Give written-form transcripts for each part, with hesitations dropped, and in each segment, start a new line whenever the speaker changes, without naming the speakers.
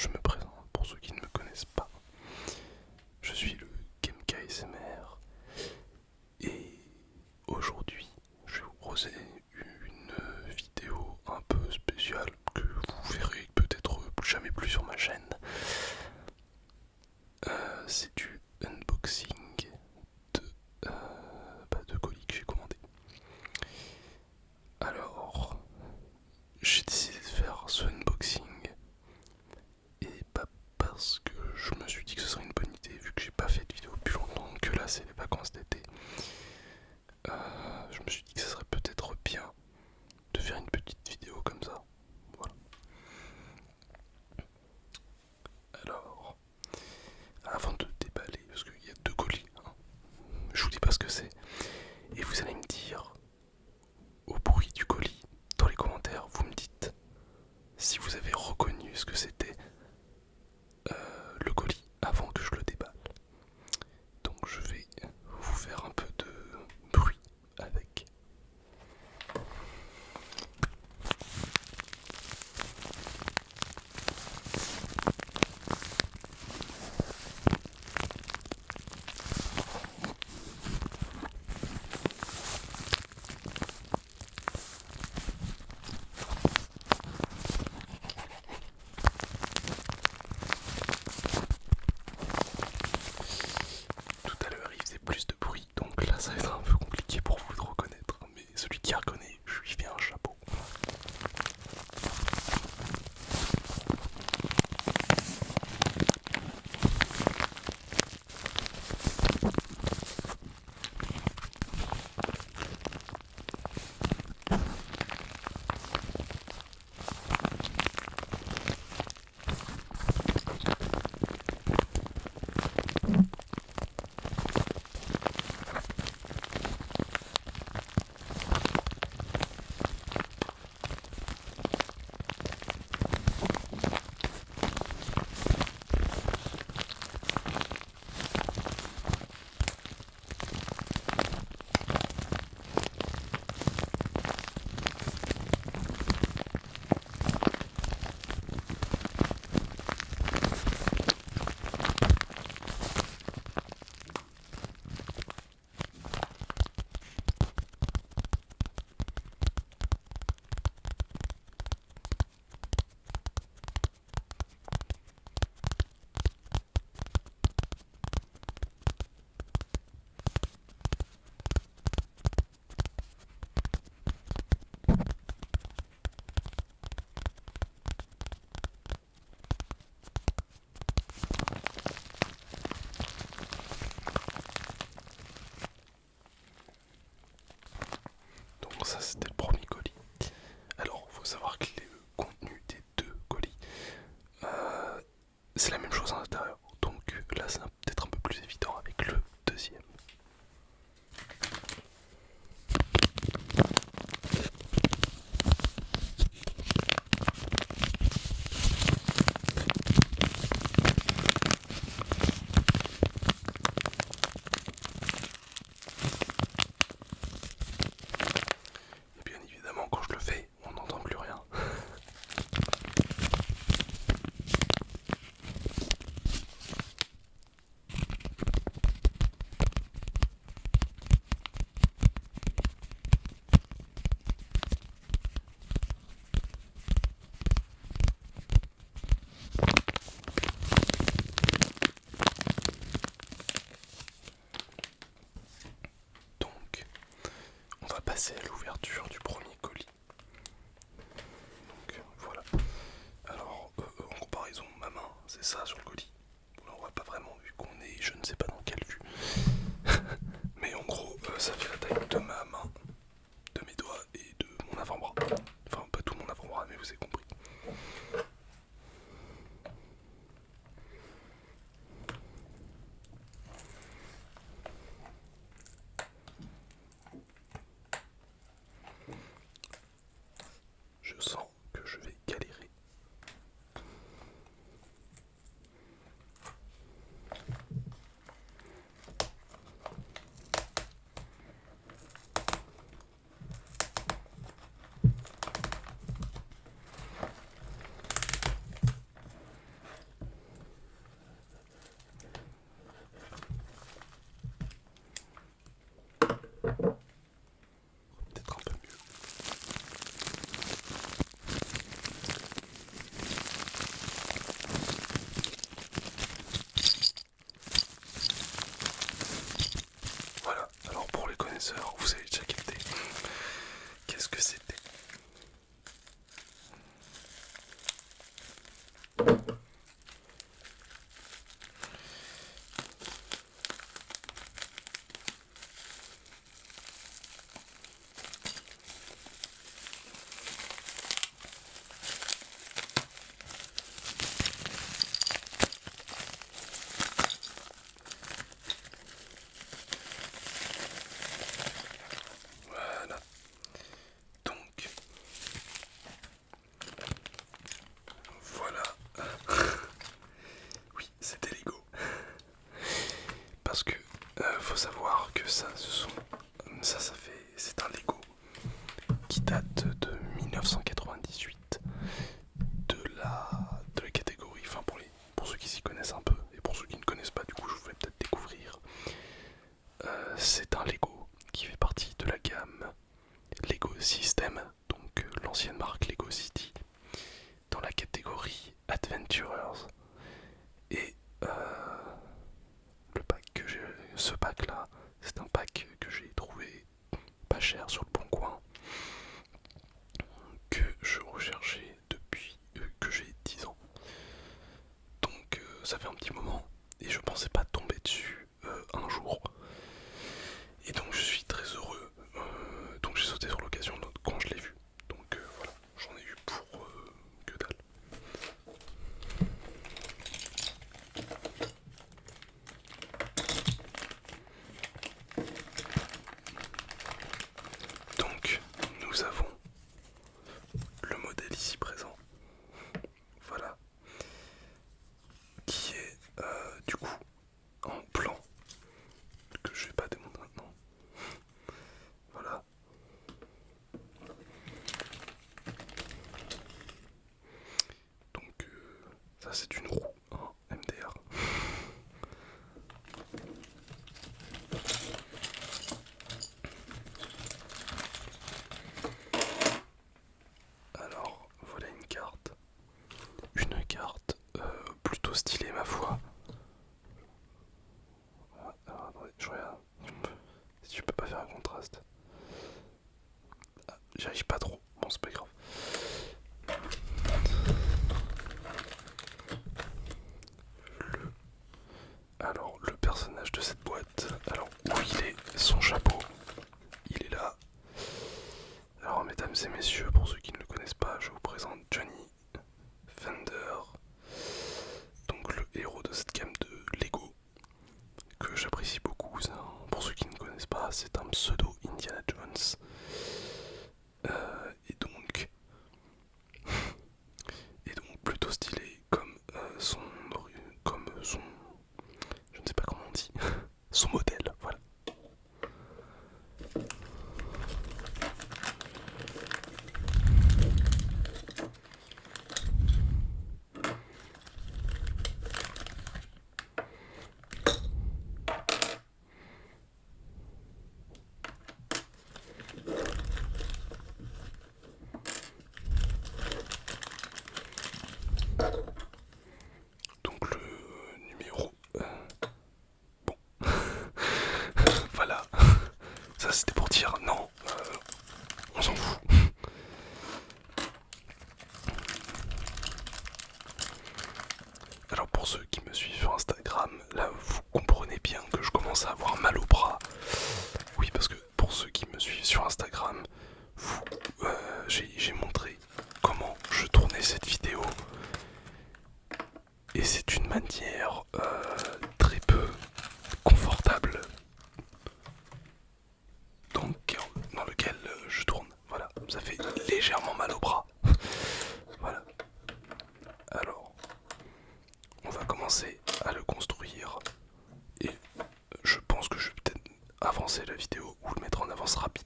je me présente pour ceux qui ne me connaissent pas. Je suis le Gameka ASMR et aujourd'hui je vais vous proposer une vidéo un peu spéciale que vous verrez peut-être jamais plus sur ma chaîne. C'est du unboxing de, de colis que j'ai commandé. Alors, j'ai décidé de faire ce unboxing et pas parce que je me suis dit que ce serait une bonne idée vu que j'ai pas fait de vidéo depuis longtemps, que là c'est les vacances d'été. Je me suis dit que ce serait peut-être bien de faire une petite vidéo comme ça. Voilà. Alors, avant de déballer, parce qu'il y a deux colis, hein, je vous dis pas ce que c'est, et vous allez me dire au bruit du colis dans les commentaires, vous me dites si vous avez reconnu ce que c'était le colis avant que je le déballe. Donc je vais vous faire un peu de bruit avec. Voilà. Donc, voilà. Oui, c'était Lego. Parce que faut savoir que ça fait, c'est un Lego qui date de 1998 de la catégorie, enfin pour ceux qui s'y connaissent un peu et pour ceux qui ne connaissent pas, du coup je vous ferai peut-être découvrir. C'est un Lego qui fait partie de la gamme Lego System, donc l'ancienne marque Lego City, dans la catégorie Adventurers. Et ce pack là, c'est un pack que j'ai trouvé pas cher sur le bon coin, que je recherchais depuis que j'ai 10 ans. Donc ça fait un petit moment et je pensais pas tomber dessus un jour. Et donc je suis très heureux. Donc j'ai sauté sur l'occasion quand je l'ai vu. Donc voilà, j'en ai eu pour que dalle. Donc nous avons le modèle ici présent. Voilà. Qui est du coup en plan que je vais pas démontrer maintenant. Voilà. Donc ça c'est une roue, hein, MDR. Alors voilà une carte. Une carte plutôt stylée ma foi. Alors attendez, je regarde. Si tu peux pas faire un contraste. Ah, j'y arrive pas trop. Bon c'est pas grave. Alors le personnage de cette boîte. Alors où il est? Son chapeau. Il est là. Alors mesdames et messieurs, pour ceux qui ne le connaissent pas, je vous présente Johnny Thunder. Donc le héros de cette gamme de Lego que j'apprécie beaucoup. Pour ceux qui ne connaissent pas, c'est un pseudo Indiana Jones. Et donc plutôt stylé comme son je ne sais pas comment on dit son modèle, voilà. Donc le numéro bon voilà, ça c'était pour dire non, on s'en fout. Alors pour ceux qui me suivent sur Instagram, là vous comprenez bien que je commence à avoir mal au bras. Oui, parce que pour ceux qui me suivent sur Instagram, j'ai montré comment je tournais cette vidéo. Et c'est une manière très peu confortable dans lequel je tourne. Voilà, ça fait légèrement mal au bras. Voilà. Alors, on va commencer à le construire. Et je pense que je vais peut-être avancer la vidéo ou le mettre en avance rapide.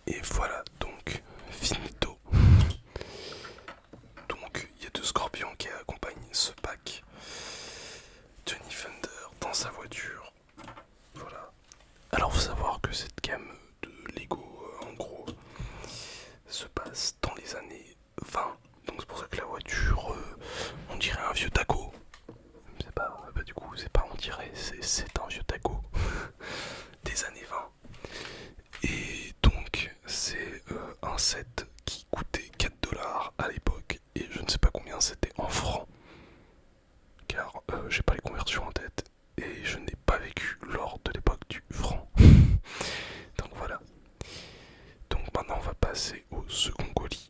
Et voilà, donc finito. Donc il y a deux scorpions qui accompagnent ce pack. Johnny Thunder dans sa voiture. Voilà. Alors faut savoir que cette gamme de Lego, en gros, se passe dans les années 20. Donc c'est pour ça que la voiture, on dirait un vieux taco. C'est pas, bah du coup, c'est pas on dirait, c'est un vieux taco des années 20. Et donc c'est un set qui coûtait 4 $ à l'époque. Et je ne sais pas combien c'était en francs. Car j'ai pas les conversions en tête. Et je n'ai pas vécu lors de l'époque du franc. Donc voilà. Donc maintenant on va passer au second colis,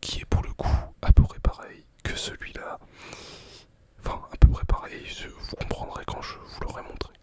qui est pour le coup à peu près pareil que celui-là. Enfin à peu près pareil, vous comprendrez quand je vous l'aurai montré.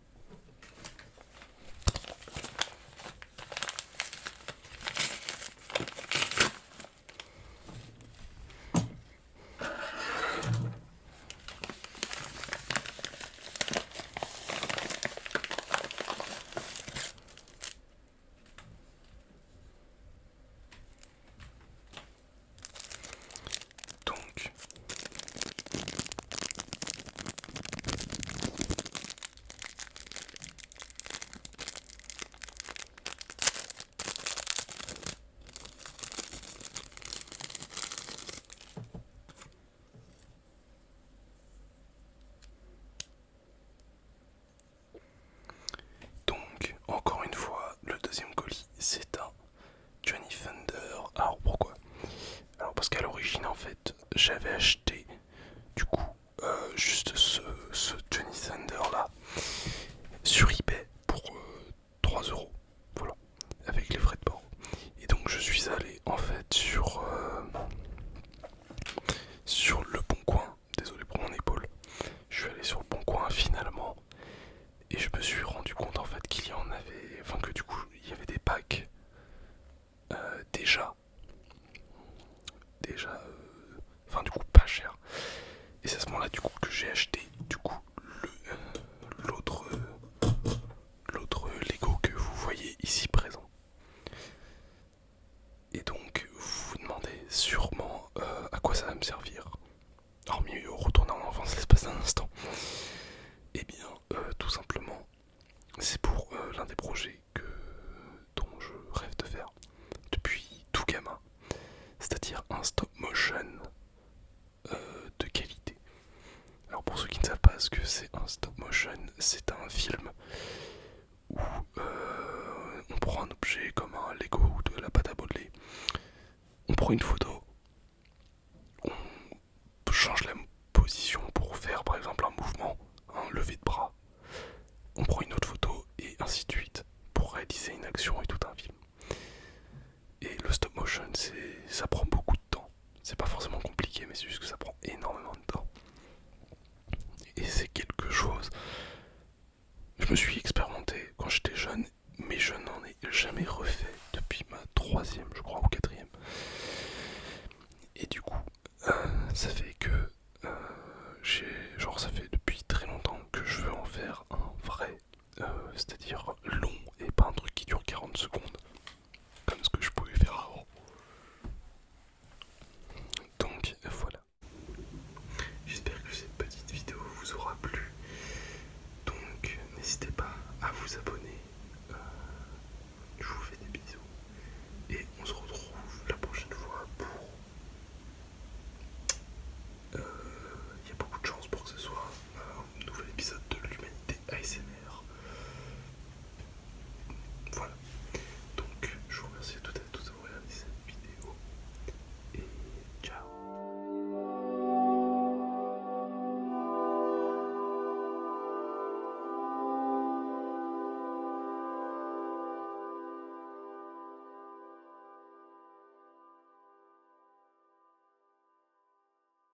Donc encore une fois, le deuxième colis, c'est un Johnny Thunder. Alors pourquoi? Alors parce qu'à l'origine, en fait, j'avais acheté du coup juste ce Johnny Thunder là sur eBay pour 3 €. Voilà, avec les frais de port. Et donc je suis allé en fait sur le bon coin. Désolé pour mon épaule. Je suis allé sur le bon coin finalement. Et je me suis rendu compte en fait qu'il y en avait, enfin que du coup il y avait des packs déjà, enfin du coup pas cher. Et c'est à ce moment-là du coup que j'ai acheté du coup l'autre Lego que vous voyez ici présent. Et donc vous vous demandez sûrement à quoi ça va me servir, hormis retourner en enfance l'espace d'un instant. Et bien tout simplement c'est pour l'un des projets dont je rêve de faire depuis tout gamin, c'est-à-dire un stop motion de qualité. Alors pour ceux qui ne savent pas ce que c'est un stop motion, c'est un film où on prend un objet comme un Lego ou de la pâte à modeler, on prend une photo, on change la position pour faire par exemple un mouvement, un lever de bras, on prend une autre photo et ainsi de suite pour réaliser une action et tout un film. Et le stop motion, ça prend beaucoup de temps. C'est pas forcément compliqué, mais c'est juste que ça prend énormément de temps. Et c'est quelque chose. Je me suis expérimenté quand j'étais jeune, mais je n'en ai jamais refait depuis ma 3e, je